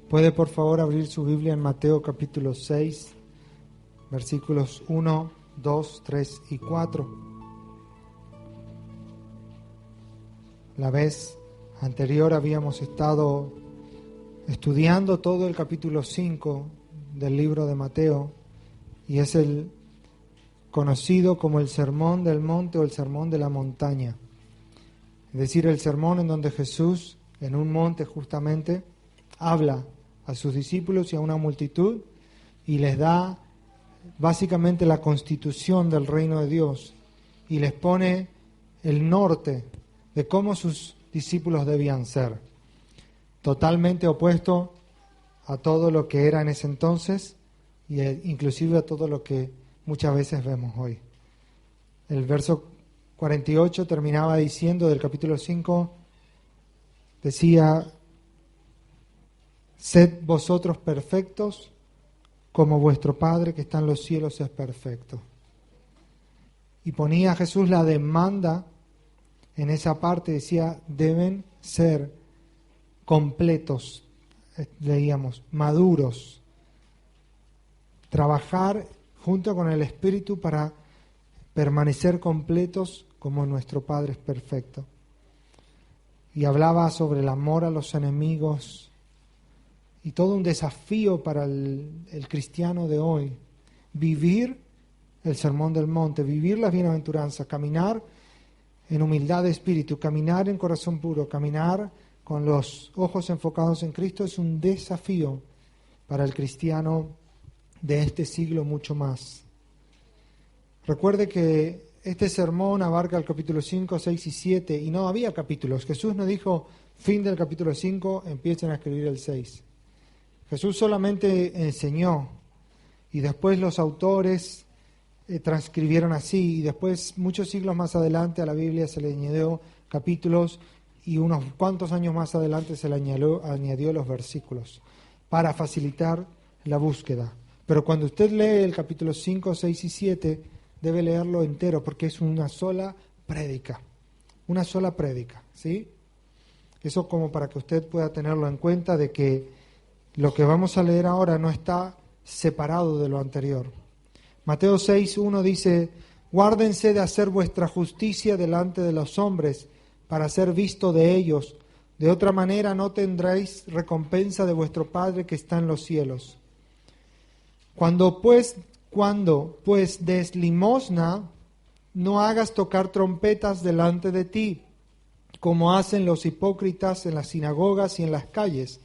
¿Puede por favor abrir su Biblia en Mateo capítulo 6, versículos 1, 2, 3 y 4? La vez anterior habíamos estado estudiando todo el capítulo 5 del libro de Mateo y es el conocido como el Sermón del Monte o el Sermón de la Montaña. Es decir, el sermón en donde Jesús, en un monte justamente, habla a sus discípulos y a una multitud y les da básicamente la constitución del reino de Dios y les pone el norte de cómo sus discípulos debían ser. Totalmente opuesto a todo lo que era en ese entonces e inclusive a todo lo que muchas veces vemos hoy. El verso 48 terminaba diciendo del capítulo 5, decía: sed vosotros perfectos como vuestro Padre que está en los cielos es perfecto. Y ponía a Jesús la demanda en esa parte, decía, deben ser completos, leíamos, maduros, trabajar junto con el Espíritu para permanecer completos como nuestro Padre es perfecto. Y hablaba sobre el amor a los enemigos y todo un desafío para el cristiano de hoy. Vivir el Sermón del Monte, vivir las bienaventuranzas, caminar en humildad de espíritu, caminar en corazón puro, caminar con los ojos enfocados en Cristo es un desafío para el cristiano de este siglo mucho más. Recuerde que este sermón abarca el capítulo 5, 6 y 7 y no había capítulos. Jesús no dijo fin del capítulo 5, empiecen a escribir el 6. Jesús solamente enseñó y después los autores transcribieron así y después muchos siglos más adelante a la Biblia se le añadió capítulos y unos cuantos años más adelante se le añadió los versículos para facilitar la búsqueda. Pero cuando usted lee el capítulo 5, 6 y 7 debe leerlo entero porque es una sola prédica, ¿sí? Eso como para que usted pueda tenerlo en cuenta de que lo que vamos a leer ahora no está separado de lo anterior. Mateo 6:1 dice: guárdense de hacer vuestra justicia delante de los hombres para ser visto de ellos. De otra manera no tendréis recompensa de vuestro Padre que está en los cielos. Cuando pues des limosna, no hagas tocar trompetas delante de ti, como hacen los hipócritas en las sinagogas y en las calles,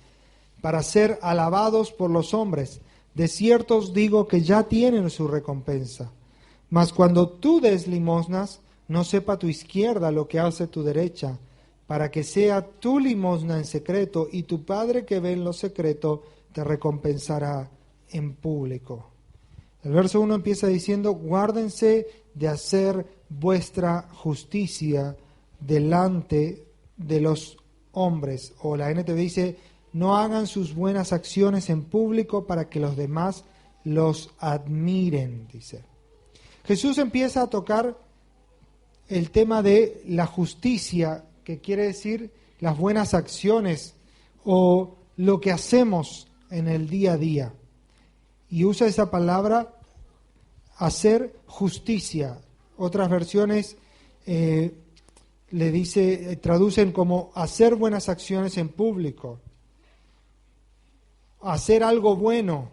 para ser alabados por los hombres. De cierto os digo que ya tienen su recompensa. Mas cuando tú des limosnas, no sepa tu izquierda lo que hace tu derecha, para que sea tu limosna en secreto, y tu Padre que ve en lo secreto te recompensará en público. El verso 1 empieza diciendo: guárdense de hacer vuestra justicia delante de los hombres. O la NTV dice: no hagan sus buenas acciones en público para que los demás los admiren, dice. Jesús empieza a tocar el tema de la justicia, que quiere decir las buenas acciones o lo que hacemos en el día a día. Y usa esa palabra, hacer justicia. Otras versiones traducen como hacer buenas acciones en público. Hacer algo bueno,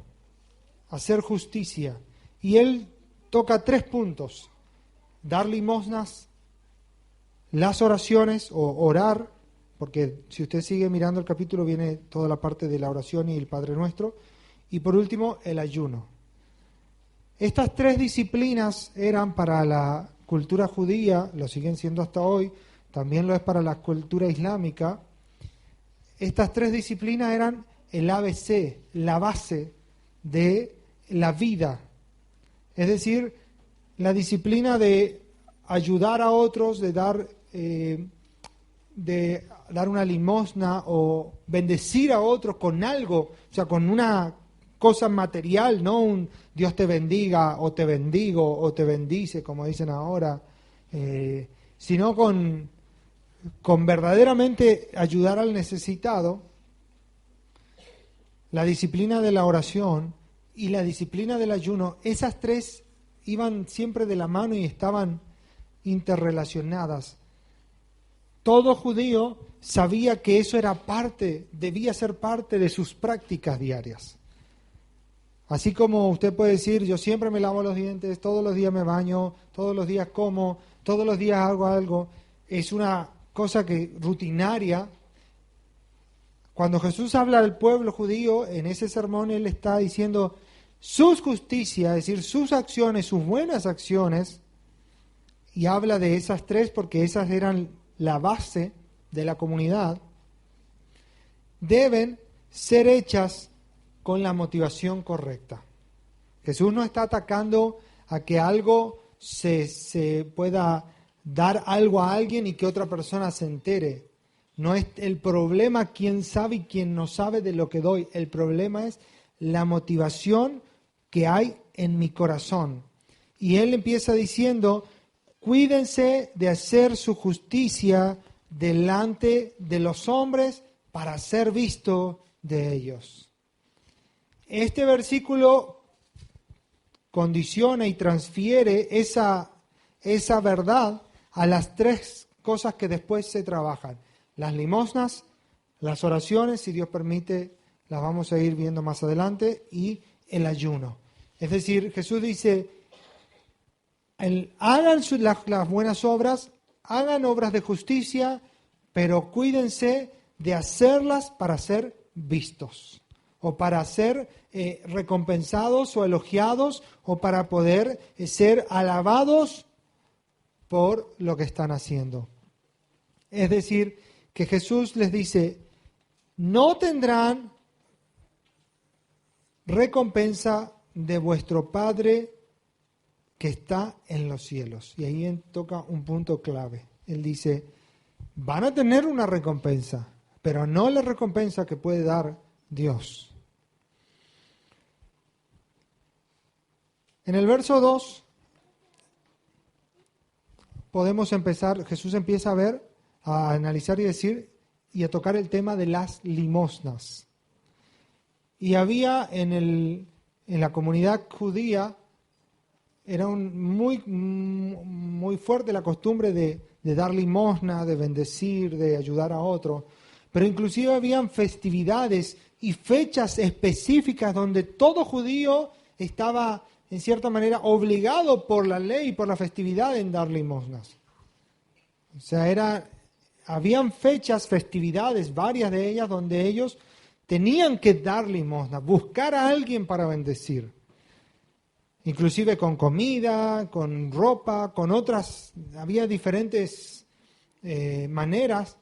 hacer justicia. Y él toca 3 puntos: dar limosnas, las oraciones o orar, porque si usted sigue mirando el capítulo viene toda la parte de la oración y el Padre Nuestro, y por último el ayuno. Estas 3 disciplinas eran para la cultura judía, lo siguen siendo hasta hoy, también lo es para la cultura islámica. Estas 3 disciplinas eran el ABC, la base de la vida. Es decir, la disciplina de ayudar a otros, de dar una limosna o bendecir a otros con algo, o sea, con una cosa material, no un Dios te bendiga o te bendigo o te bendice, como dicen ahora, sino con verdaderamente ayudar al necesitado. la disciplina de la oración y la disciplina del ayuno, esas tres iban siempre de la mano y estaban interrelacionadas. Todo judío sabía que eso era parte, debía ser parte de sus prácticas diarias. Así como usted puede decir, yo siempre me lavo los dientes, todos los días me baño, todos los días como, todos los días hago algo, es una cosa que rutinaria. Cuando Jesús habla al pueblo judío, en ese sermón Él está diciendo sus justicias, es decir, sus acciones, sus buenas acciones, y habla de esas tres porque esas eran la base de la comunidad, deben ser hechas con la motivación correcta. Jesús no está atacando a que algo se pueda dar algo a alguien y que otra persona se entere. No es el problema quién sabe y quién no sabe de lo que doy. El problema es la motivación que hay en mi corazón. Y Él empieza diciendo, cuídense de hacer su justicia delante de los hombres para ser visto de ellos. Este versículo condiciona y transfiere esa verdad a las tres cosas que después se trabajan. Las limosnas, las oraciones, si Dios permite, las vamos a ir viendo más adelante, y el ayuno. Es decir, Jesús dice, hagan las buenas obras, hagan obras de justicia, pero cuídense de hacerlas para ser vistos, o para ser recompensados o elogiados, o para poder ser alabados por lo que están haciendo. Es decir, que Jesús les dice, no tendrán recompensa de vuestro Padre que está en los cielos. Y ahí toca un punto clave. Él dice, van a tener una recompensa, pero no la recompensa que puede dar Dios. En el verso 2 podemos empezar, Jesús empieza a analizar y decir, y a tocar el tema de las limosnas. Y había en la comunidad judía, era muy fuerte la costumbre de dar limosna, de bendecir, de ayudar a otros. Pero inclusive habían festividades y fechas específicas donde todo judío estaba, en cierta manera, obligado por la ley y por la festividad en dar limosnas. O sea, habían fechas, festividades, varias de ellas, donde ellos tenían que dar limosna, buscar a alguien para bendecir. Inclusive con comida, con ropa, con otras, había diferentes maneras.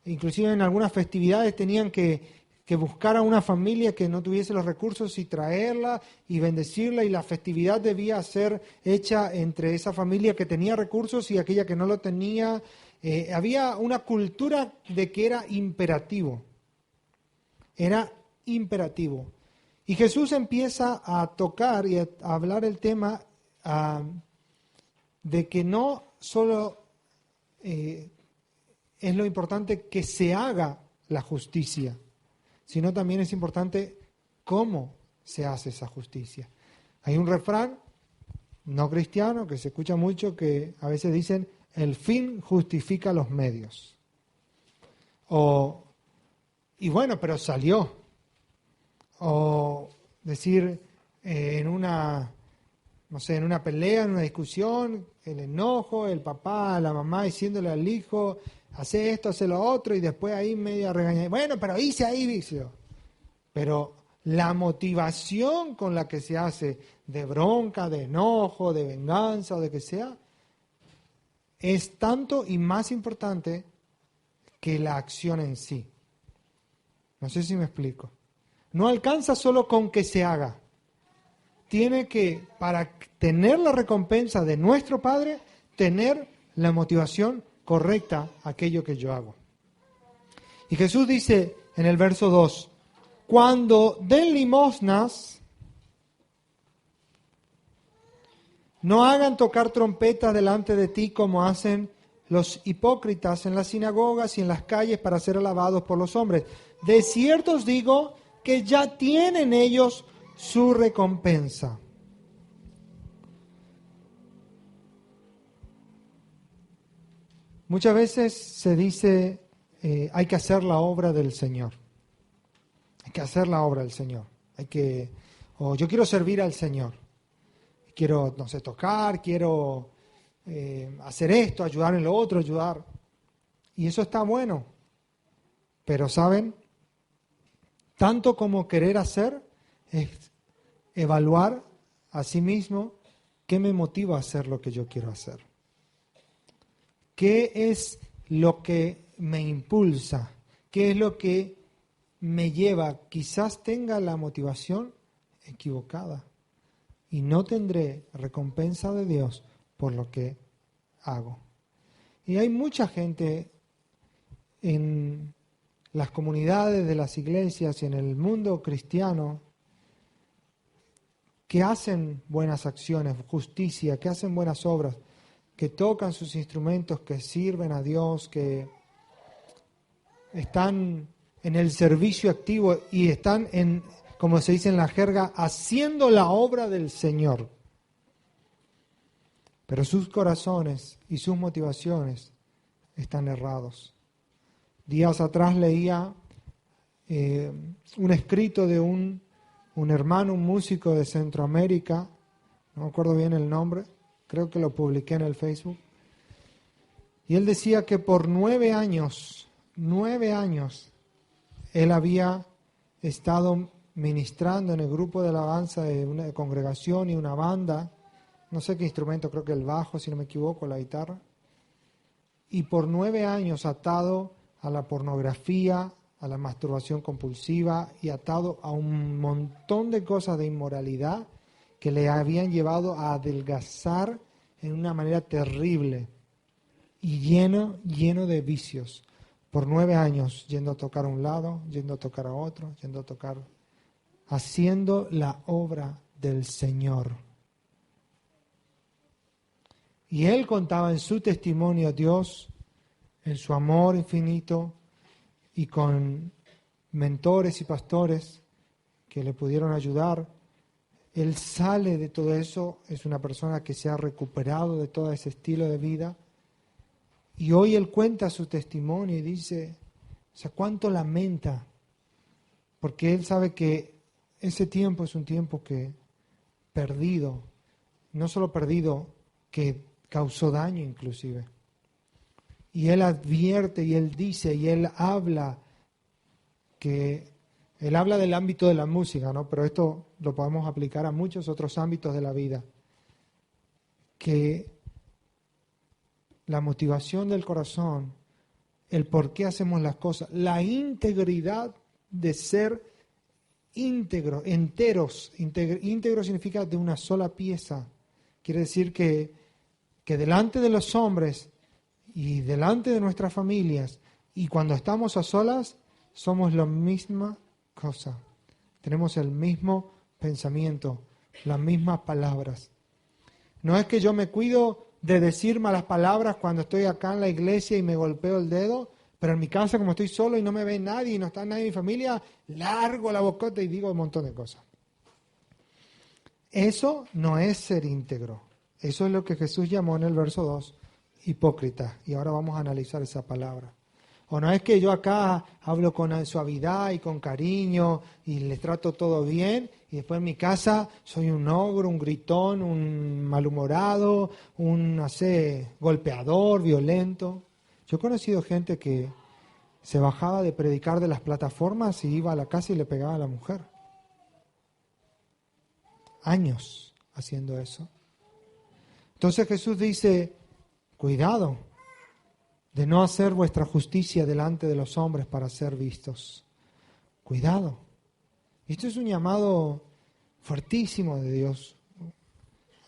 Inclusive en algunas festividades tenían que buscar a una familia que no tuviese los recursos y traerla y bendecirla, y la festividad debía ser hecha entre esa familia que tenía recursos y aquella que no lo tenía. Había una cultura de que era imperativo. Era imperativo. Y Jesús empieza a tocar y a hablar el tema de que no solo es lo importante que se haga la justicia, sino también es importante cómo se hace esa justicia. Hay un refrán no cristiano que se escucha mucho que a veces dicen, el fin justifica los medios. Y bueno, pero salió. O decir en una pelea, en una discusión, el enojo, el papá, la mamá diciéndole al hijo, hace esto, hace lo otro, y después ahí media regañada. Bueno, pero hice ahí vicio. Pero la motivación con la que se hace de bronca, de enojo, de venganza o de que sea, es tanto y más importante que la acción en sí. No sé si me explico. No alcanza solo con que se haga. Tiene que, para tener la recompensa de nuestro Padre, tener la motivación correcta a aquello que yo hago. Y Jesús dice en el verso 2, cuando den limosnas, no hagan tocar trompetas delante de ti como hacen los hipócritas en las sinagogas y en las calles para ser alabados por los hombres. De cierto os digo que ya tienen ellos su recompensa. Muchas veces se dice, hay que hacer la obra del Señor. Hay que hacer la obra del Señor. O yo quiero servir al Señor. Quiero, no sé, tocar, quiero hacer esto, ayudar en lo otro, ayudar. Y eso está bueno. Pero, ¿saben? Tanto como querer hacer es evaluar a sí mismo qué me motiva a hacer lo que yo quiero hacer. ¿Qué es lo que me impulsa? ¿Qué es lo que me lleva? Quizás tenga la motivación equivocada y no tendré recompensa de Dios por lo que hago. Y hay mucha gente en las comunidades de las iglesias y en el mundo cristiano que hacen buenas acciones, justicia, que hacen buenas obras, que tocan sus instrumentos, que sirven a Dios, que están en el servicio activo y están en, como se dice en la jerga, haciendo la obra del Señor. Pero sus corazones y sus motivaciones están errados. Días atrás leía un escrito de un hermano, un músico de Centroamérica, no me acuerdo bien el nombre, creo que lo publiqué en el Facebook, y él decía que por 9 años, él había estado ministrando en el grupo de alabanza de una congregación y una banda, no sé qué instrumento, creo que el bajo, si no me equivoco, la guitarra, y por 9 años atado a la pornografía, a la masturbación compulsiva y atado a un montón de cosas de inmoralidad que le habían llevado a adelgazar en una manera terrible y lleno de vicios. Por 9 años yendo a tocar a un lado, yendo a tocar a otro, yendo a tocar, haciendo la obra del Señor. Y él contaba en su testimonio a Dios, en su amor infinito, y con mentores y pastores que le pudieron ayudar. Él sale de todo eso, es una persona que se ha recuperado de todo ese estilo de vida. Y hoy él cuenta su testimonio y dice, o sea, cuánto lamenta, porque él sabe que ese tiempo es un tiempo que perdido, no solo perdido, que causó daño inclusive. Y él advierte y él dice y él habla del ámbito de la música, ¿no? Pero esto lo podemos aplicar a muchos otros ámbitos de la vida. Que la motivación del corazón, el por qué hacemos las cosas, la integridad de ser íntegro, enteros. Íntegro significa de una sola pieza. Quiere decir que delante de los hombres y delante de nuestras familias y cuando estamos a solas somos la misma cosa. Tenemos el mismo pensamiento, las mismas palabras. No es que yo me cuido de decir malas palabras cuando estoy acá en la iglesia y me golpeo el dedo, pero en mi casa como estoy solo y no me ve nadie y no está nadie en mi familia, largo la bocota y digo un montón de cosas. Eso no es ser íntegro. Eso es lo que Jesús llamó en el verso 2, hipócrita. Y ahora vamos a analizar esa palabra. O no es que yo acá hablo con suavidad y con cariño y les trato todo bien y después en mi casa soy un ogro, un gritón, un malhumorado, un, no sé, golpeador, violento. Yo he conocido gente que se bajaba de predicar de las plataformas y iba a la casa y le pegaba a la mujer. Años haciendo eso. Entonces Jesús dice, cuidado de no hacer vuestra justicia delante de los hombres para ser vistos. Cuidado. Esto es un llamado fuertísimo de Dios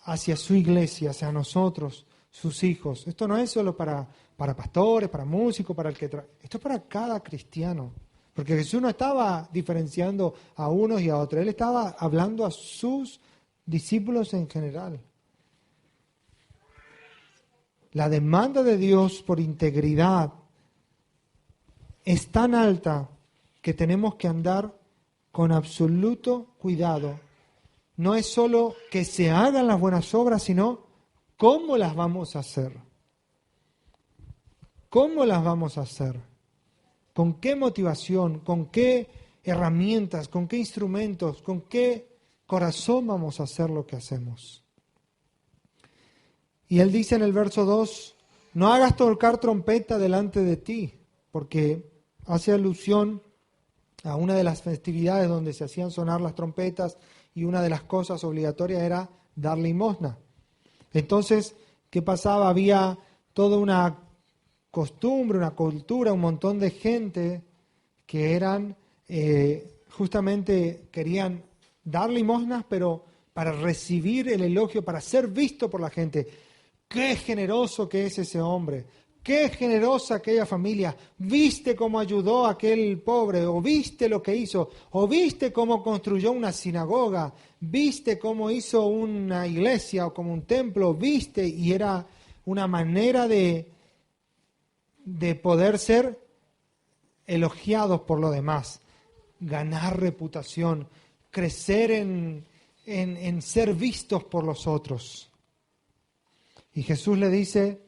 hacia su iglesia, hacia nosotros, sus hijos. Esto no es solo para pastores, para músicos, para el que esto es para cada cristiano. Porque Jesús no estaba diferenciando a unos y a otros. Él estaba hablando a sus discípulos en general. La demanda de Dios por integridad es tan alta que tenemos que andar con absoluto cuidado. No es solo que se hagan las buenas obras, sino cómo las vamos a hacer. ¿Cómo las vamos a hacer? ¿Con qué motivación? ¿Con qué herramientas? ¿Con qué instrumentos? ¿Con qué corazón vamos a hacer lo que hacemos? Y él dice en el verso 2, no hagas tocar trompeta delante de ti, porque hace alusión a una de las festividades donde se hacían sonar las trompetas y una de las cosas obligatorias era dar limosna. Entonces, ¿qué pasaba? Había toda una costumbre, una cultura, un montón de gente que eran, justamente querían dar limosnas, pero para recibir el elogio, para ser visto por la gente. Qué generoso que es ese hombre, qué generosa aquella familia, viste cómo ayudó a aquel pobre, o viste lo que hizo, o viste cómo construyó una sinagoga, viste cómo hizo una iglesia o como un templo, viste, y era una manera de poder ser elogiados por lo demás, ganar reputación, crecer en ser vistos por los otros. Y Jesús le dice,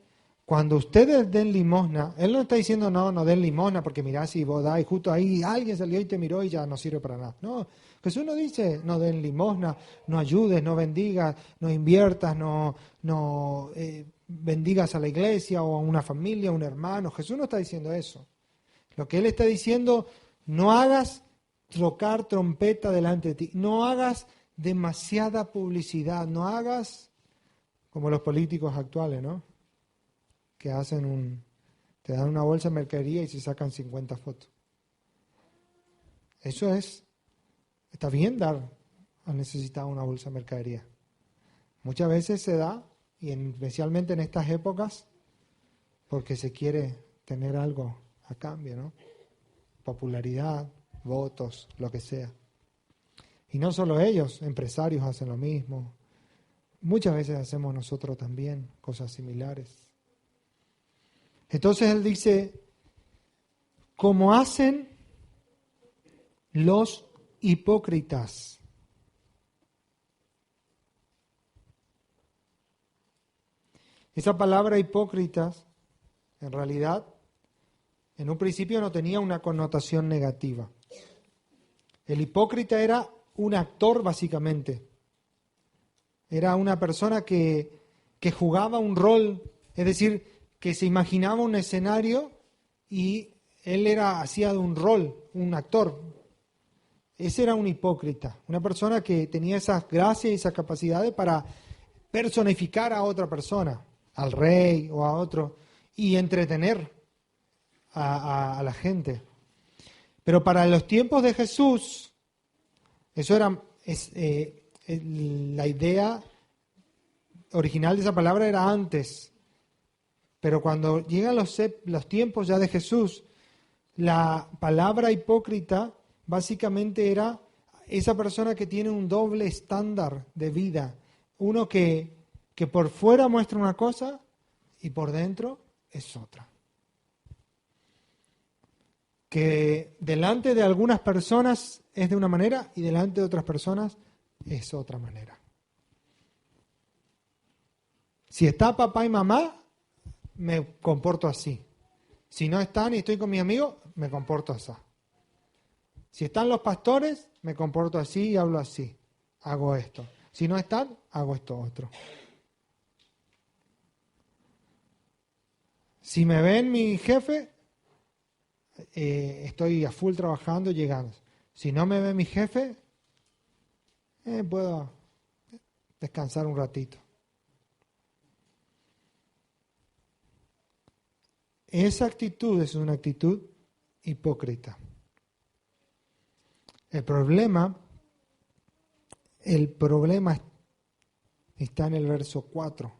cuando ustedes den limosna, Él no está diciendo no den limosna porque mirá si vos das y justo ahí alguien salió y te miró y ya no sirve para nada. No, Jesús no dice no den limosna, no ayudes, no bendigas, no inviertas, no bendigas a la iglesia o a una familia, a un hermano. Jesús no está diciendo eso. Lo que Él está diciendo, no hagas tocar trompeta delante de ti, no hagas demasiada publicidad, no hagas como los políticos actuales, ¿no? Que te dan una bolsa de mercadería y se sacan 50 fotos. Eso está bien dar al necesitado una bolsa de mercadería. Muchas veces se da, y especialmente en estas épocas, porque se quiere tener algo a cambio, ¿no? Popularidad, votos, lo que sea. Y no solo ellos, empresarios hacen lo mismo. Muchas veces hacemos nosotros también cosas similares. Entonces él dice, como hacen los hipócritas. Esa palabra hipócritas, en realidad, en un principio no tenía una connotación negativa. El hipócrita era un actor, básicamente. Era una persona que jugaba un rol, es decir, que se imaginaba un escenario y él hacía de un rol, un actor. Ese era un hipócrita, una persona que tenía esas gracias y esas capacidades para personificar a otra persona, al rey o a otro, y entretener a la gente. Pero para los tiempos de Jesús, eso era la idea original de esa palabra era antes. Pero cuando llegan los tiempos ya de Jesús, la palabra hipócrita básicamente era esa persona que tiene un doble estándar de vida. Uno que por fuera muestra una cosa y por dentro es otra. Que delante de algunas personas es de una manera y delante de otras personas es otra manera. Si está papá y mamá, me comporto así. Si no están y estoy con mis amigos, me comporto así. Si están los pastores, me comporto así y hablo así. Hago esto. Si no están, hago esto otro. Si me ven mi jefe, estoy a full trabajando, llegando. Si no me ve mi jefe, puedo descansar un ratito. Esa actitud es una actitud hipócrita. El problema está en el verso 4.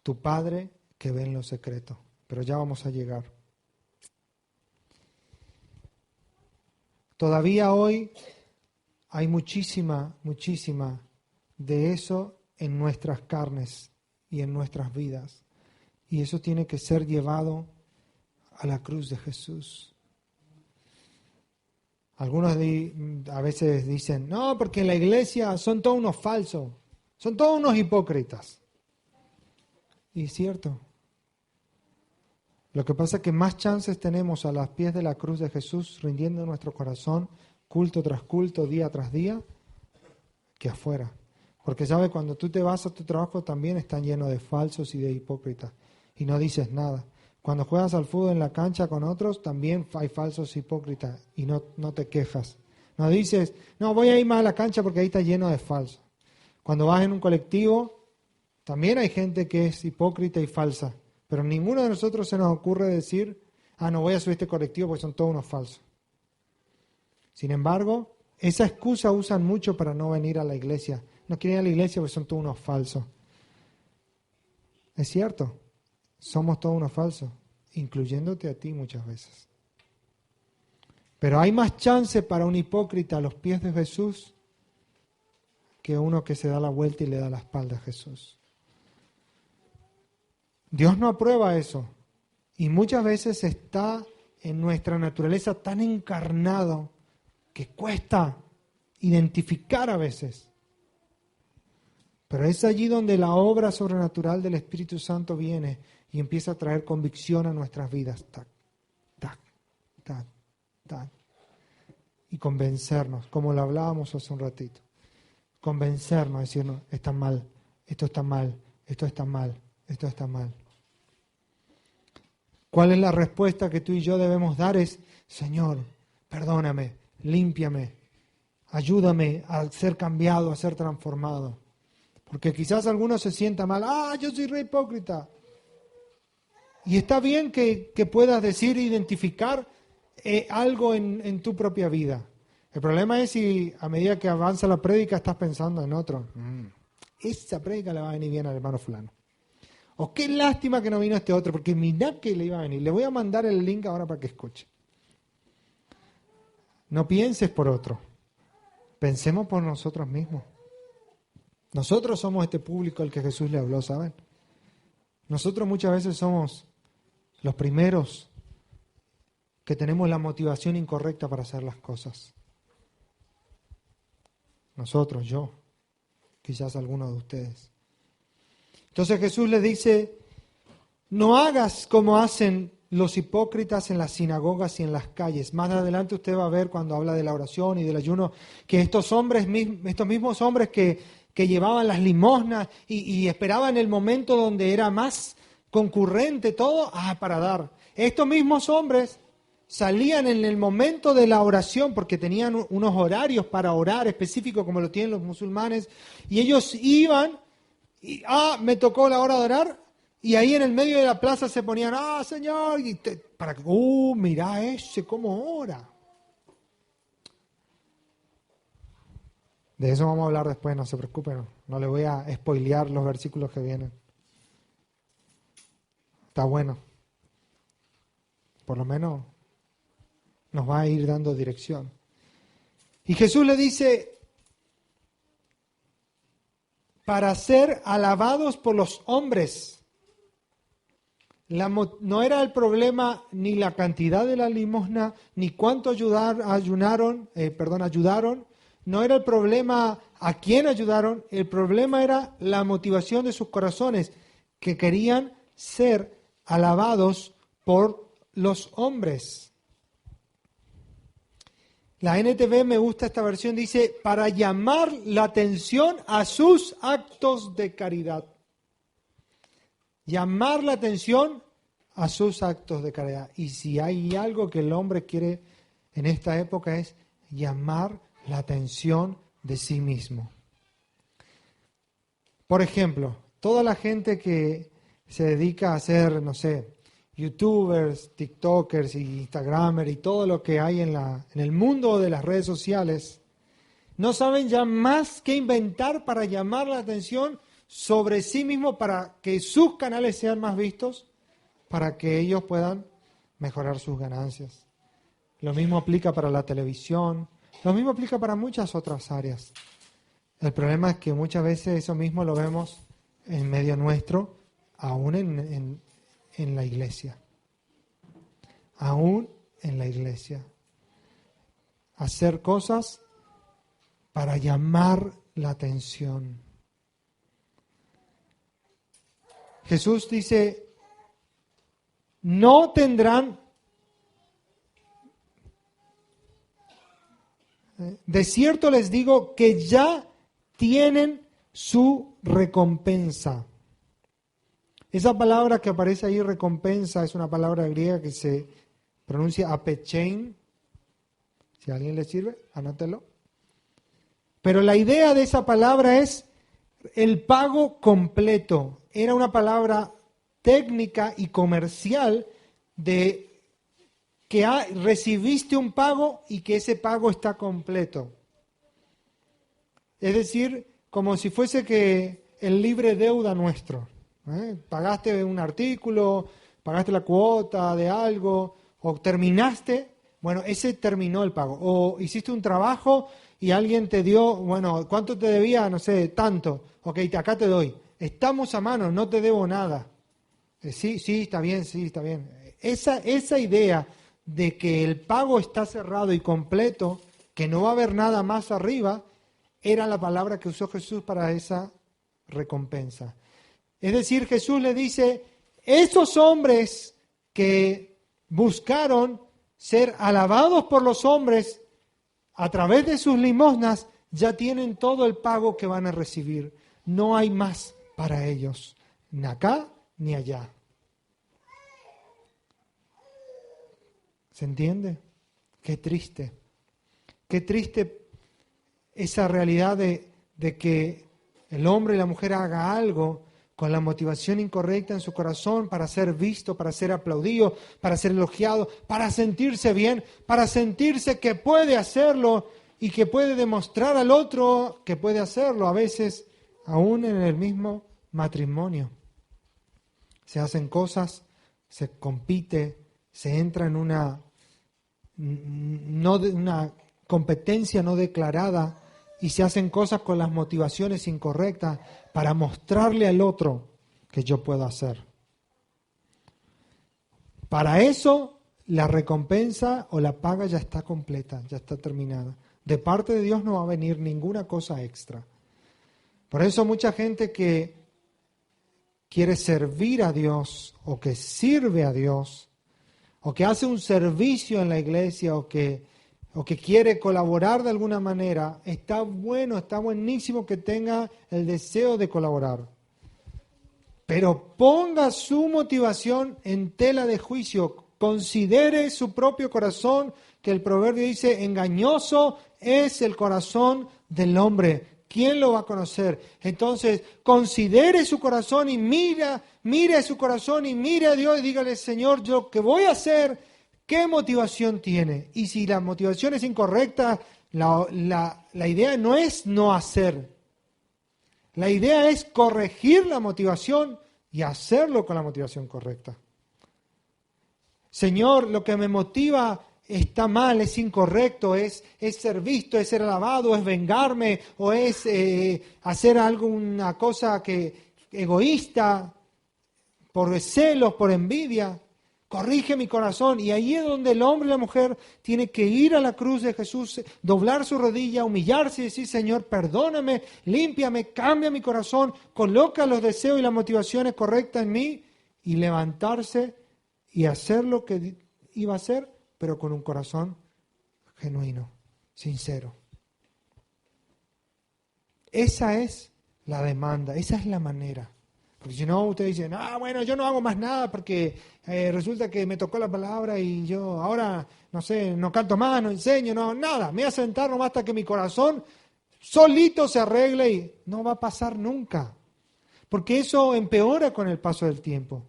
Tu Padre que ve en lo secreto. Pero ya vamos a llegar. Todavía hoy hay muchísima de eso en nuestras carnes y en nuestras vidas. Y eso tiene que ser llevado a la cruz de Jesús. Algunos a veces dicen, no, porque en la iglesia son todos unos falsos, son todos unos hipócritas. Y es cierto. Lo que pasa es que más chances tenemos a los pies de la cruz de Jesús, rindiendo nuestro corazón, culto tras culto, día tras día, que afuera. Porque sabe, cuando tú te vas a tu trabajo también están llenos de falsos y de hipócritas, y no dices nada. Cuando juegas al fútbol en la cancha con otros, también hay falsos hipócritas, y no te quejas. No dices, no, voy a ir más a la cancha porque ahí está lleno de falsos. Cuando vas en un colectivo, también hay gente que es hipócrita y falsa. Pero ninguno de nosotros se nos ocurre decir, no voy a subir este colectivo porque son todos unos falsos. Sin embargo, esa excusa usan mucho para no venir a la iglesia. No quieren ir a la iglesia porque son todos unos falsos. Es cierto, somos todos unos falsos, incluyéndote a ti muchas veces. Pero hay más chance para un hipócrita a los pies de Jesús que uno que se da la vuelta y le da la espalda a Jesús. Dios no aprueba eso. Y muchas veces está en nuestra naturaleza tan encarnado que cuesta identificar a veces. Pero es allí donde la obra sobrenatural del Espíritu Santo viene y empieza a traer convicción a nuestras vidas. Tac, tac, tac, tac. Y convencernos, como lo hablábamos hace un ratito. Convencernos, decirnos, está mal, esto está mal, esto está mal, esto está mal. ¿Cuál es la respuesta que tú y yo debemos dar? Es, Señor, perdóname, límpiame, ayúdame a ser cambiado, a ser transformado. Porque quizás alguno se sienta mal, yo soy re hipócrita. Y está bien que puedas decir, identificar algo en tu propia vida. El problema es si a medida que avanza la prédica estás pensando en otro. Esa prédica le va a venir bien al hermano fulano. O qué lástima que no vino este otro, porque mirá que le iba a venir. Le voy a mandar el link ahora para que escuche. No pienses por otro. Pensemos por nosotros mismos. Nosotros somos este público al que Jesús le habló, ¿saben? Nosotros muchas veces somos los primeros que tenemos la motivación incorrecta para hacer las cosas. Nosotros, yo, quizás algunos de ustedes. Entonces Jesús le dice, no hagas como hacen los hipócritas en las sinagogas y en las calles. Más adelante usted va a ver cuando habla de la oración y del ayuno, que estos mismos hombres que llevaban las limosnas y esperaban el momento donde era más concurrente todo, para dar. Estos mismos hombres salían en el momento de la oración porque tenían unos horarios para orar específicos como lo tienen los musulmanes, y ellos iban y me tocó la hora de orar, y ahí en el medio de la plaza se ponían, Señor, y para que, mirá ese cómo ora. De eso vamos a hablar después, no se preocupen, no le voy a spoilear los versículos que vienen. Está bueno. Por lo menos nos va a ir dando dirección. Y Jesús le dice, para ser alabados por los hombres. No era el problema ni la cantidad de la limosna, ni cuánto ayudaron. No era el problema a quién ayudaron. El problema era la motivación de sus corazones, que querían ser alabados por los hombres. La NTV, me gusta esta versión, dice, para llamar la atención a sus actos de caridad. Llamar la atención a sus actos de caridad. Y si hay algo que el hombre quiere en esta época es llamar la atención de sí mismo. Por ejemplo, toda la gente que se dedica a hacer, youtubers, tiktokers y instagramers y todo lo que hay en el mundo de las redes sociales, no saben ya más qué inventar para llamar la atención sobre sí mismo, para que sus canales sean más vistos, para que ellos puedan mejorar sus ganancias. Lo mismo aplica para la televisión, lo mismo aplica para muchas otras áreas. El problema es que muchas veces eso mismo lo vemos en medio nuestro, aún en la iglesia. Aún en la iglesia. hacer cosas para llamar la atención. Jesús dice, no tendrán, de cierto les digo que ya tienen su recompensa. Esa palabra que aparece ahí, recompensa, es una palabra griega que se pronuncia apechein. Si a alguien le sirve, anótelo. Pero la idea de esa palabra es el pago completo. Era una palabra técnica y comercial de que recibiste un pago y que ese pago está completo. Es decir, como si fuese que el libre deuda nuestro. Pagaste un artículo, pagaste la cuota de algo, o terminaste, bueno, ese terminó el pago. O hiciste un trabajo y alguien te dio, bueno, ¿cuánto te debía? No sé, tanto. Ok, acá te doy. Estamos a mano, no te debo nada. Sí, está bien, sí, está bien. Esa idea de que el pago está cerrado y completo, que no va a haber nada más arriba, era la palabra que usó Jesús para esa recompensa. Es decir, Jesús le dice, esos hombres que buscaron ser alabados por los hombres a través de sus limosnas, ya tienen todo el pago que van a recibir. No hay más para ellos, ni acá ni allá. ¿Se entiende? Qué triste esa realidad de que el hombre y la mujer haga algo con la motivación incorrecta en su corazón para ser visto, para ser aplaudido, para ser elogiado, para sentirse bien, para sentirse que puede hacerlo y que puede demostrar al otro que puede hacerlo, a veces aún en el mismo matrimonio. Se hacen cosas, se compite, se entra en una competencia no declarada y se hacen cosas con las motivaciones incorrectas para mostrarle al otro que yo puedo hacer. Para eso la recompensa o la paga ya está completa, ya está terminada. De parte de Dios no va a venir ninguna cosa extra. Por eso mucha gente que quiere servir a Dios o que sirve a Dios o que hace un servicio en la iglesia o que quiere colaborar de alguna manera, está buenísimo que tenga el deseo de colaborar. Pero ponga su motivación en tela de juicio. Considere su propio corazón, que el proverbio dice, engañoso es el corazón del hombre. ¿Quién lo va a conocer? Entonces, considere su corazón y mire su corazón y mire a Dios y dígale, Señor, ¿yo qué voy a hacer? ¿Qué motivación tiene? Y si la motivación es incorrecta, la idea no es no hacer. La idea es corregir la motivación y hacerlo con la motivación correcta. Señor, lo que me motiva está mal, es incorrecto, es ser visto, es ser alabado, es vengarme o es hacer alguna cosa egoísta, por celos, por envidia. Corrige mi corazón. Y ahí es donde el hombre y la mujer tienen que ir a la cruz de Jesús, doblar su rodilla, humillarse y decir, Señor, perdóname, límpiame, cambia mi corazón, coloca los deseos y las motivaciones correctas en mí y levantarse y hacer lo que iba a hacer, pero con un corazón genuino, sincero. Esa es la demanda, esa es la manera. Porque si no, ustedes dicen, bueno, yo no hago más nada porque resulta que me tocó la palabra y yo ahora, no sé, no canto más, no enseño, no, nada. Me voy a sentar nomás hasta que mi corazón solito se arregle y no va a pasar nunca. Porque eso empeora con el paso del tiempo.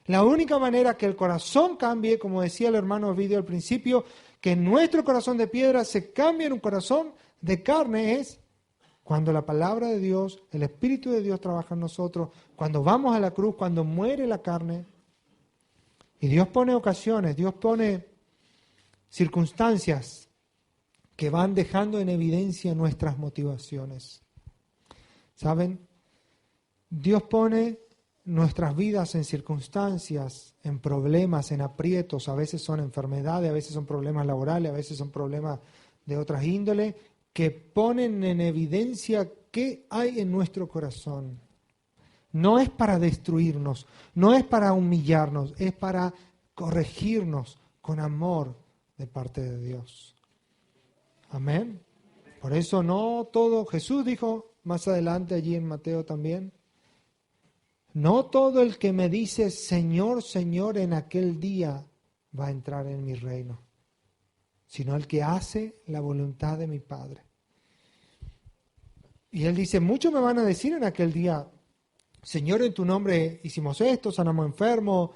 La única manera que el corazón cambie, como decía el hermano Ovidio al principio, que nuestro corazón de piedra se cambie en un corazón de carne es cuando la palabra de Dios, el Espíritu de Dios trabaja en nosotros, cuando vamos a la cruz, cuando muere la carne. Y Dios pone ocasiones, Dios pone circunstancias que van dejando en evidencia nuestras motivaciones. ¿Saben? Dios pone nuestras vidas en circunstancias, en problemas, en aprietos. A veces son enfermedades, a veces son problemas laborales, a veces son problemas de otras índoles, que ponen en evidencia qué hay en nuestro corazón. No es para destruirnos, no es para humillarnos, es para corregirnos con amor de parte de Dios. Amén. Por eso no todo, Jesús dijo más adelante allí en Mateo también, no todo el que me dice Señor, Señor en aquel día va a entrar en mi reino, sino el que hace la voluntad de mi Padre. Y él dice, muchos me van a decir en aquel día, Señor, en tu nombre hicimos esto, sanamos enfermos,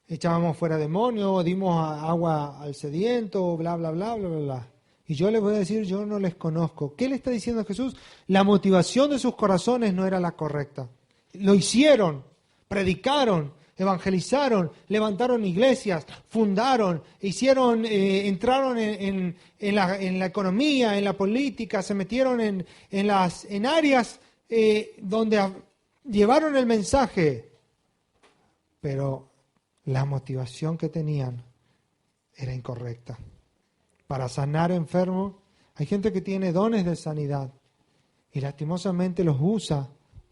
echábamos fuera demonios, dimos agua al sediento, bla, bla, bla, bla, bla, bla. Y yo les voy a decir, yo no les conozco. ¿Qué le está diciendo Jesús? La motivación de sus corazones no era la correcta. Lo hicieron, predicaron, evangelizaron, levantaron iglesias, fundaron, hicieron, entraron en la economía, en la política, se metieron en áreas donde llevaron el mensaje, pero la motivación que tenían era incorrecta. Para sanar enfermos, hay gente que tiene dones de sanidad y lastimosamente los usa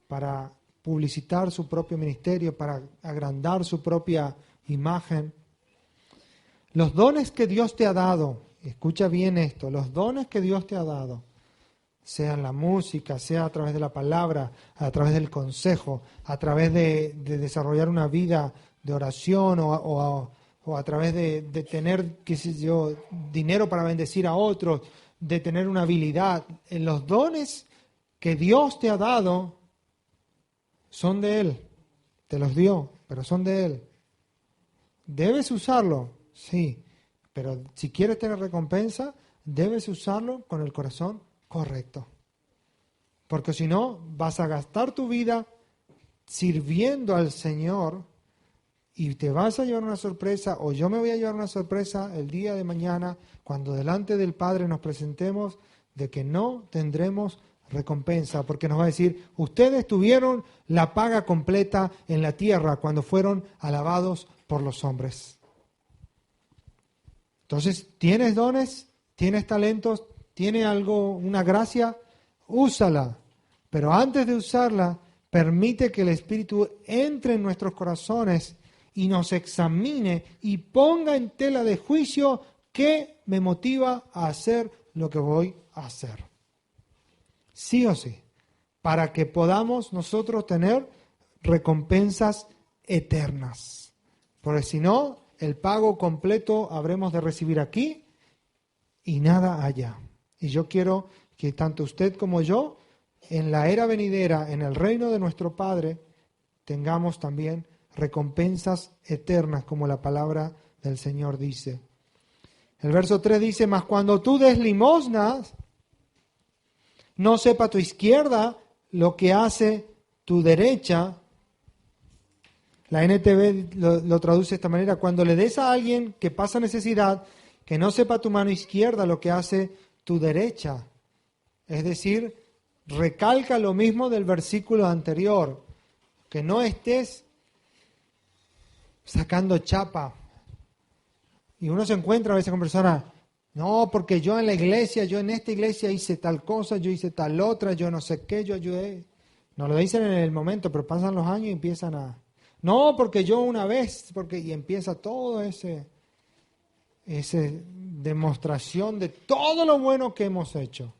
para publicitar su propio ministerio, para agrandar su propia imagen. Los dones que Dios te ha dado, escucha bien esto, los dones que Dios te ha dado, sea en la música, sea a través de la palabra, a través del consejo, a través de desarrollar una vida de oración o a través de tener, qué sé yo, dinero para bendecir a otros, de tener una habilidad. En los dones que Dios te ha dado son de Él, te los dio, pero son de Él. ¿Debes usarlo? Sí, pero si quieres tener recompensa, debes usarlo con el corazón correcto. Porque si no, vas a gastar tu vida sirviendo al Señor y te vas a llevar una sorpresa, o yo me voy a llevar una sorpresa el día de mañana, cuando delante del Padre nos presentemos, de que no tendremos recompensa, porque nos va a decir, ustedes tuvieron la paga completa en la tierra cuando fueron alabados por los hombres. Entonces, ¿tienes dones? ¿Tienes talentos? ¿Tienes algo, una gracia? Úsala. Pero antes de usarla, permite que el Espíritu entre en nuestros corazones y nos examine y ponga en tela de juicio qué me motiva a hacer lo que voy a hacer. Sí o sí, para que podamos nosotros tener recompensas eternas. Porque si no, el pago completo habremos de recibir aquí y nada allá. Y yo quiero que tanto usted como yo, en la era venidera, en el reino de nuestro Padre, tengamos también recompensas eternas, como la palabra del Señor dice. El verso 3 dice, mas cuando tú des limosnas, no sepa tu izquierda lo que hace tu derecha. La NTV lo traduce de esta manera, cuando le des a alguien que pasa necesidad, que no sepa tu mano izquierda lo que hace tu derecha. Es decir, recalca lo mismo del versículo anterior, que no estés sacando chapa. Y uno se encuentra a veces con personas, no, porque yo en la iglesia, yo en esta iglesia hice tal cosa, yo hice tal otra, yo no sé qué, yo ayudé. No lo dicen en el momento, pero pasan los años y empiezan a... No, porque yo una vez, y empieza todo ese demostración de todo lo bueno que hemos hecho.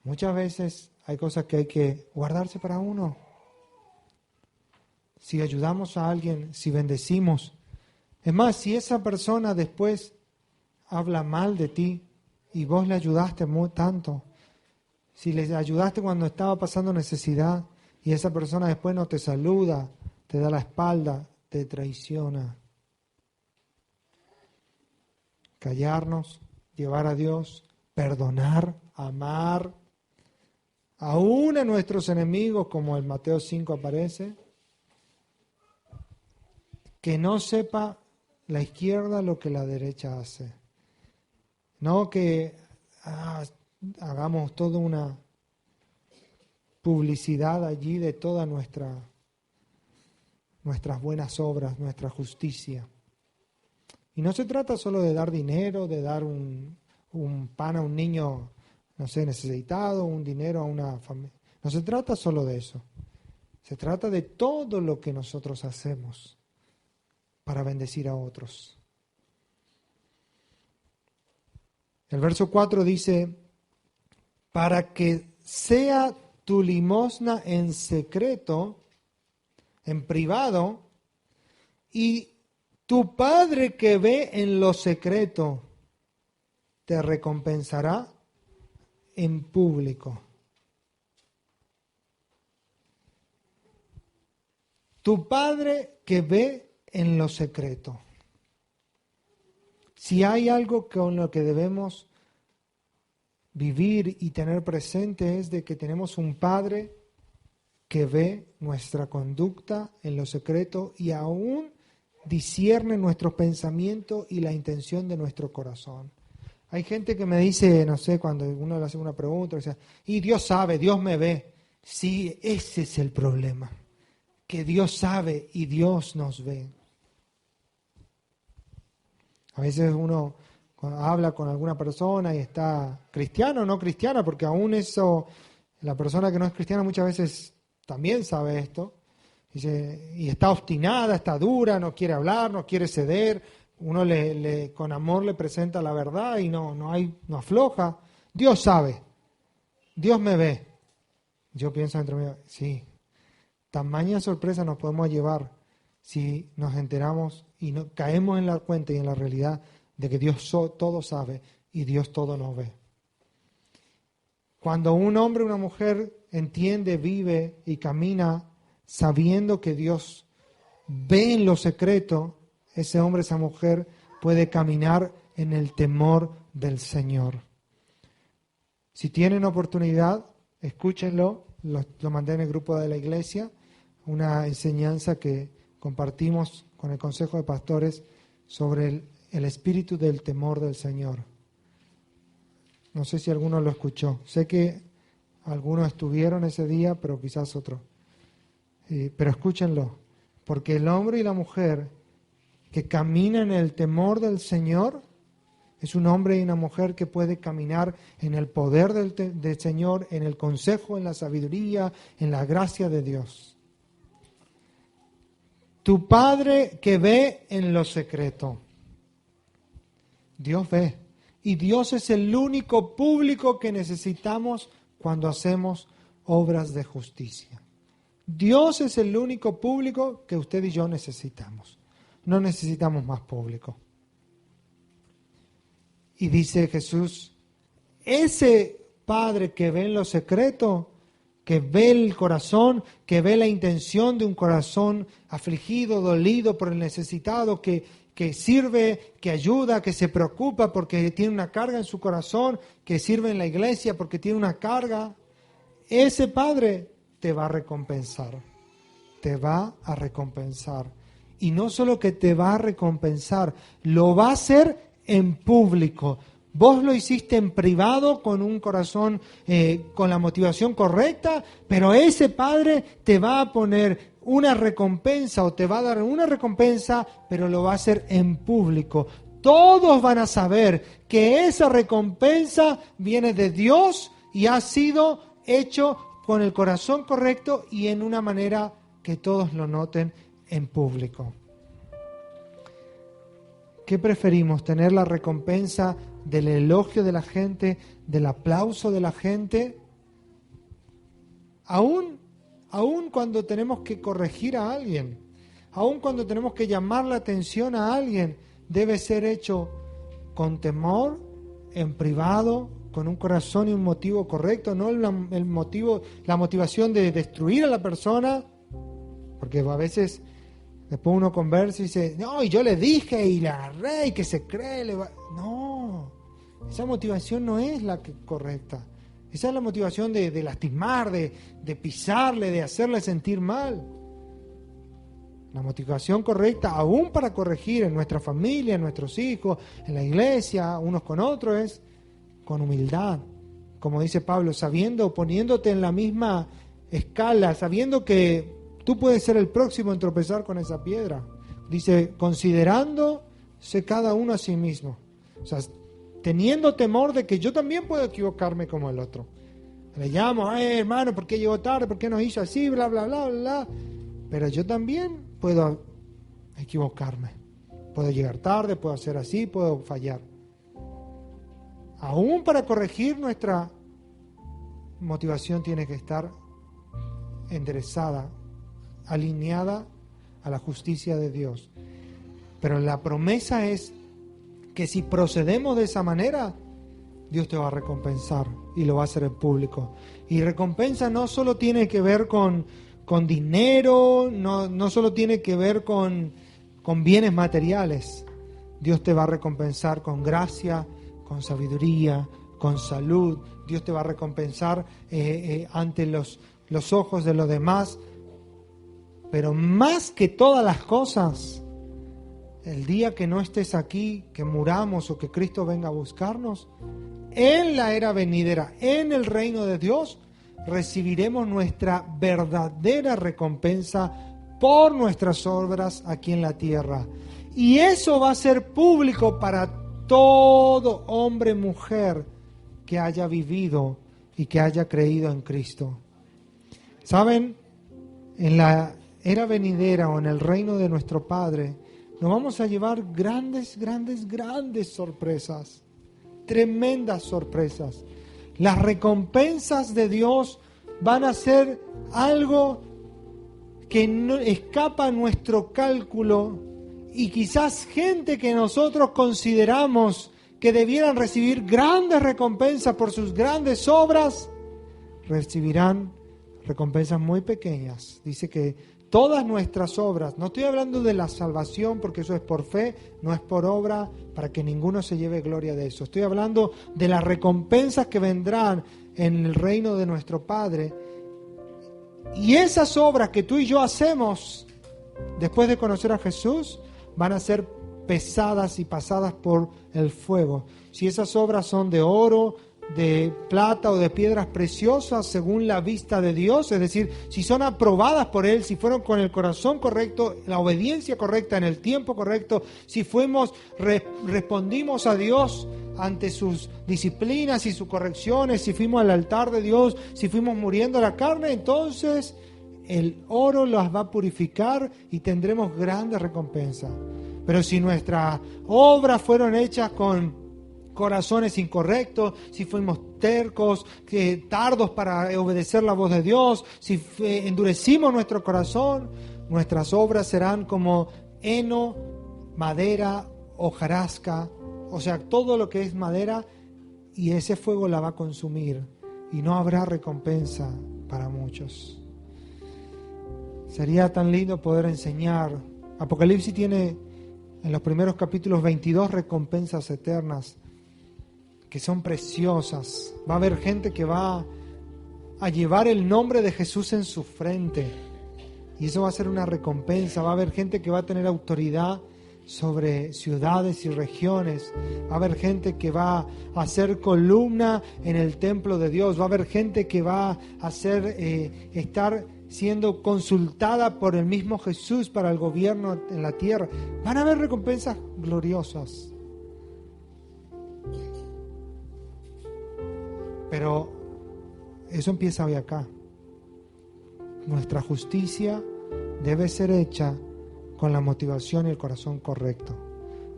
Muchas veces hay cosas que hay que guardarse para uno. Si ayudamos a alguien, si bendecimos. Es más, si esa persona después habla mal de ti y vos le ayudaste tanto, si le ayudaste cuando estaba pasando necesidad y esa persona después no te saluda, te da la espalda, te traiciona. Callarnos, llevar a Dios, perdonar, amar, aún a nuestros enemigos, como en Mateo 5 aparece, que no sepa la izquierda lo que la derecha hace. No que hagamos toda una publicidad allí de todas nuestras buenas obras, nuestra justicia. Y no se trata solo de dar dinero, de dar un pan a un niño, no sé, necesitado, un dinero a una familia. No se trata solo de eso. Se trata de todo lo que nosotros hacemos para bendecir a otros. El verso 4 dice, para que sea tu limosna en secreto, en privado, y tu Padre que ve en lo secreto te recompensará en público. Tu Padre que ve en lo secreto. Si hay algo con lo que debemos vivir y tener presente es de que tenemos un Padre que ve nuestra conducta en lo secreto y aún discierne nuestros pensamientos y la intención de nuestro corazón. Hay gente que me dice, no sé, cuando uno le hace una pregunta, dice, y Dios sabe, Dios me ve. Sí, ese es el problema, que Dios sabe y Dios nos ve. A veces uno habla con alguna persona y está cristiano o no cristiana, porque aún eso, la persona que no es cristiana muchas veces también sabe esto, y está obstinada, está dura, no quiere hablar, no quiere ceder, uno con amor le presenta la verdad y no afloja. Dios sabe, Dios me ve. Yo pienso dentro mío, sí, tamaña sorpresa nos podemos llevar si nos enteramos y no, caemos en la cuenta y en la realidad de que Dios todo sabe y Dios todo nos ve. Cuando un hombre o una mujer entiende, vive y camina sabiendo que Dios ve en lo secreto, ese hombre, esa mujer puede caminar en el temor del Señor. Si tienen oportunidad, escúchenlo, lo mandé en el grupo de la iglesia, una enseñanza que compartimos con el Consejo de Pastores sobre el espíritu del temor del Señor. No sé si alguno lo escuchó. Sé que algunos estuvieron ese día, pero quizás otros. Pero escúchenlo, porque el hombre y la mujer que camina en el temor del Señor es un hombre y una mujer que puede caminar en el poder del Señor, en el consejo, en la sabiduría, en la gracia de Dios. Tu Padre que ve en lo secreto. Dios ve. Y Dios es el único público que necesitamos cuando hacemos obras de justicia. Dios es el único público que usted y yo necesitamos. No necesitamos más público. Y dice Jesús, ese Padre que ve en lo secreto, que ve el corazón, que ve la intención de un corazón afligido, dolido por el necesitado, que sirve, que ayuda, que se preocupa porque tiene una carga en su corazón, que sirve en la iglesia porque tiene una carga, ese Padre te va a recompensar. Te va a recompensar. Y no solo que te va a recompensar, lo va a hacer en público. Vos lo hiciste en privado con un corazón, con la motivación correcta, pero ese Padre te va a poner una recompensa o te va a dar una recompensa, pero lo va a hacer en público. Todos van a saber que esa recompensa viene de Dios y ha sido hecho con el corazón correcto y en una manera que todos lo noten en público. ¿Qué preferimos? ¿Tener la recompensa del elogio de la gente, del aplauso de la gente? Aún cuando tenemos que corregir a alguien, aún cuando tenemos que llamar la atención a alguien, debe ser hecho con temor, en privado, con un corazón y un motivo correcto, no la motivación de destruir a la persona, porque a veces después uno conversa y dice, no, y yo le dije y la agarré y que se cree. No, esa motivación no es la correcta. Esa es la motivación de lastimar, de pisarle, de hacerle sentir mal. La motivación correcta, aún para corregir en nuestra familia, en nuestros hijos, en la iglesia, unos con otros, es con humildad. Como dice Pablo, poniéndote en la misma escala, sabiendo que tú puedes ser el próximo en tropezar con esa piedra. Dice, considerando cada uno a sí mismo. O sea, teniendo temor de que yo también puedo equivocarme como el otro. Le llamo, hermano, ¿por qué llegó tarde? ¿Por qué nos hizo así? Bla, bla, bla, bla. Pero yo también puedo equivocarme. Puedo llegar tarde, puedo hacer así, puedo fallar. Aún para corregir, nuestra motivación tiene que estar enderezada, alineada a la justicia de Dios. Pero la promesa es que si procedemos de esa manera, Dios te va a recompensar y lo va a hacer en público. Y recompensa no solo tiene que ver con dinero, no solo tiene que ver con bienes materiales. Dios te va a recompensar con gracia, con sabiduría, con salud. Dios te va a recompensar ante los ojos de los demás. Pero más que todas las cosas, el día que no estés aquí, que muramos o que Cristo venga a buscarnos, en la era venidera, en el reino de Dios, recibiremos nuestra verdadera recompensa por nuestras obras aquí en la tierra. Y eso va a ser público para todo hombre, mujer que haya vivido y que haya creído en Cristo. ¿Saben? En la era venidera o en el reino de nuestro Padre, nos vamos a llevar grandes sorpresas. Tremendas sorpresas. Las recompensas de Dios van a ser algo que no escapa a nuestro cálculo, y quizás gente que nosotros consideramos que debieran recibir grandes recompensas por sus grandes obras, recibirán recompensas muy pequeñas. Dice que todas nuestras obras, no estoy hablando de la salvación porque eso es por fe, no es por obra, para que ninguno se lleve gloria de eso. Estoy hablando de las recompensas que vendrán en el reino de nuestro Padre. Y esas obras que tú y yo hacemos después de conocer a Jesús van a ser pesadas y pasadas por el fuego. Si esas obras son de oro, de plata o de piedras preciosas según la vista de Dios, es decir, si son aprobadas por Él, si fueron con el corazón correcto, la obediencia correcta en el tiempo correcto, si respondimos a Dios ante sus disciplinas y sus correcciones, si fuimos al altar de Dios, si fuimos muriendo a la carne, entonces el oro las va a purificar y tendremos grandes recompensas. Pero si nuestras obras fueron hechas con corazones incorrectos, si fuimos tercos, tardos para obedecer la voz de Dios, si endurecimos nuestro corazón, nuestras obras serán como heno, madera, hojarasca, o sea, todo lo que es madera, y ese fuego la va a consumir y no habrá recompensa para muchos. Sería tan lindo poder enseñar. Apocalipsis tiene en los primeros capítulos 22 recompensas eternas que son preciosas. Va a haber gente que va a llevar el nombre de Jesús en su frente, y eso va a ser una recompensa. Va a haber gente que va a tener autoridad sobre ciudades y regiones. Va a haber gente que va a hacer columna en el templo de Dios. Va a haber gente que va a estar siendo consultada por el mismo Jesús para el gobierno en la tierra. Van a haber recompensas gloriosas. Pero eso empieza hoy acá. Nuestra justicia debe ser hecha con la motivación y el corazón correcto.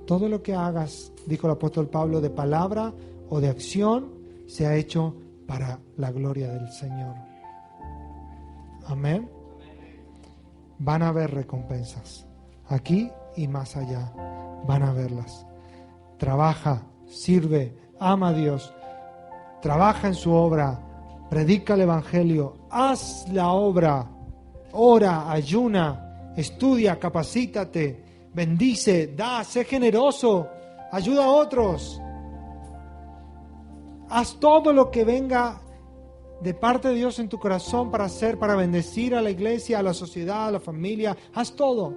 Todo lo que hagas, dijo el apóstol Pablo, de palabra o de acción, se ha hecho para la gloria del Señor. Amén. Van a haber recompensas, aquí y más allá. Van a haberlas. Trabaja, sirve, ama a Dios. Trabaja en su obra, predica el Evangelio, haz la obra, ora, ayuna, estudia, capacítate, bendice, da, sé generoso, ayuda a otros. Haz todo lo que venga de parte de Dios en tu corazón para hacer, para bendecir a la iglesia, a la sociedad, a la familia. Haz todo.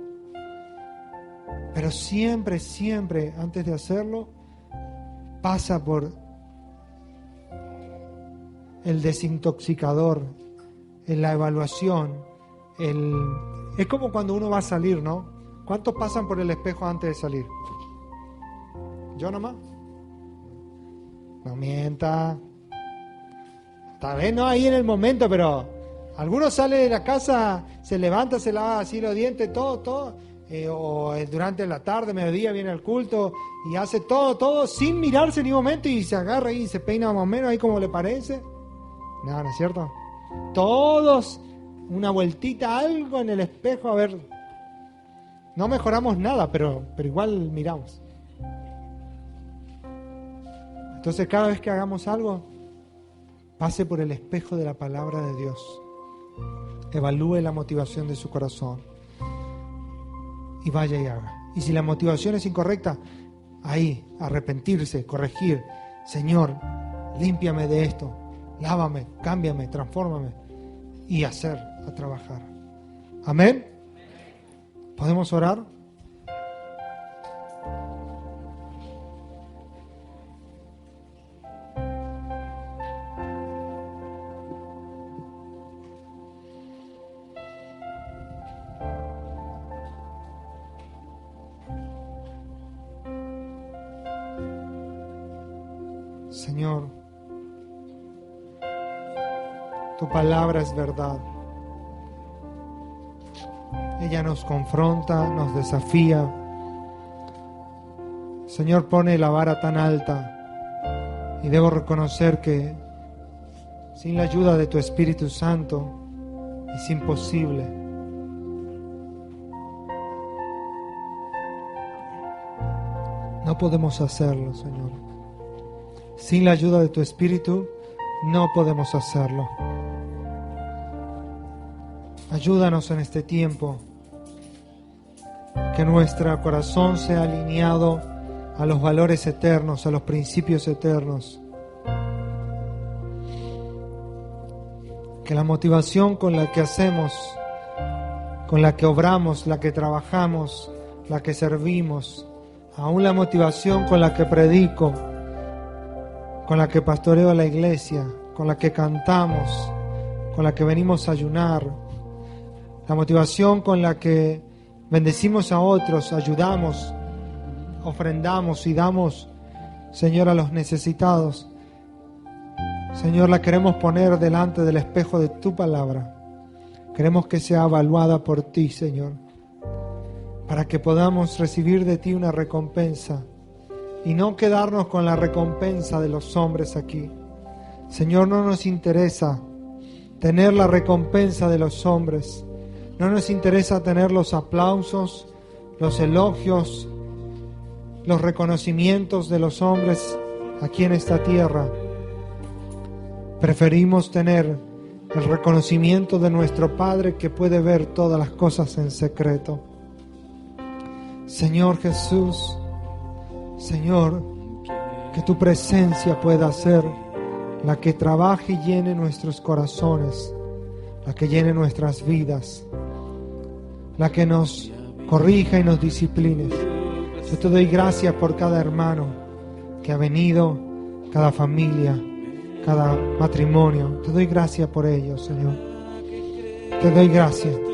Pero siempre, antes de hacerlo, pasa por el desintoxicador, en la evaluación. Es como cuando uno va a salir, ¿no? ¿Cuántos pasan por el espejo antes de salir? Yo nomás. No mienta. Tal vez no ahí en el momento, pero algunos salen de la casa, se levanta, se lava así los dientes, todo. O durante la tarde, mediodía, viene al culto y hace todo sin mirarse ni un momento y se agarra y se peina más o menos ahí como le parece. No, ¿no es cierto? Todos una vueltita, algo en el espejo, a ver. No mejoramos nada, pero igual miramos. Entonces cada vez que hagamos algo, pase por el espejo de la palabra de Dios. Evalúe la motivación de su corazón. Y vaya y haga. Y si la motivación es incorrecta, ahí, arrepentirse, corregir. Señor, límpiame de esto. Lávame, cámbiame, transfórmame. Y hacer, a trabajar. Amén. ¿Podemos orar? Señor, tu palabra es verdad. Ella nos confronta, nos desafía. Señor, pone la vara tan alta y debo reconocer que sin la ayuda de tu Espíritu Santo es imposible. No podemos hacerlo, Señor. Sin la ayuda de tu Espíritu no podemos hacerlo. Ayúdanos en este tiempo, que nuestro corazón sea alineado a los valores eternos, a los principios eternos. Que la motivación con la que hacemos, con la que obramos, la que trabajamos, la que servimos, aún la motivación con la que predico, con la que pastoreo la iglesia, con la que cantamos, con la que venimos a ayunar, la motivación con la que bendecimos a otros, ayudamos, ofrendamos y damos, Señor, a los necesitados. Señor, la queremos poner delante del espejo de tu palabra. Queremos que sea evaluada por ti, Señor, para que podamos recibir de ti una recompensa y no quedarnos con la recompensa de los hombres aquí. Señor, no nos interesa tener la recompensa de los hombres. No nos interesa tener los aplausos, los elogios, los reconocimientos de los hombres aquí en esta tierra. Preferimos tener el reconocimiento de nuestro Padre que puede ver todas las cosas en secreto. Señor Jesús, Señor, que tu presencia pueda ser la que trabaje y llene nuestros corazones, la que llene nuestras vidas, la que nos corrija y nos discipline. Yo te doy gracias por cada hermano que ha venido, cada familia, cada matrimonio. Te doy gracias por ellos, Señor. Te doy gracias.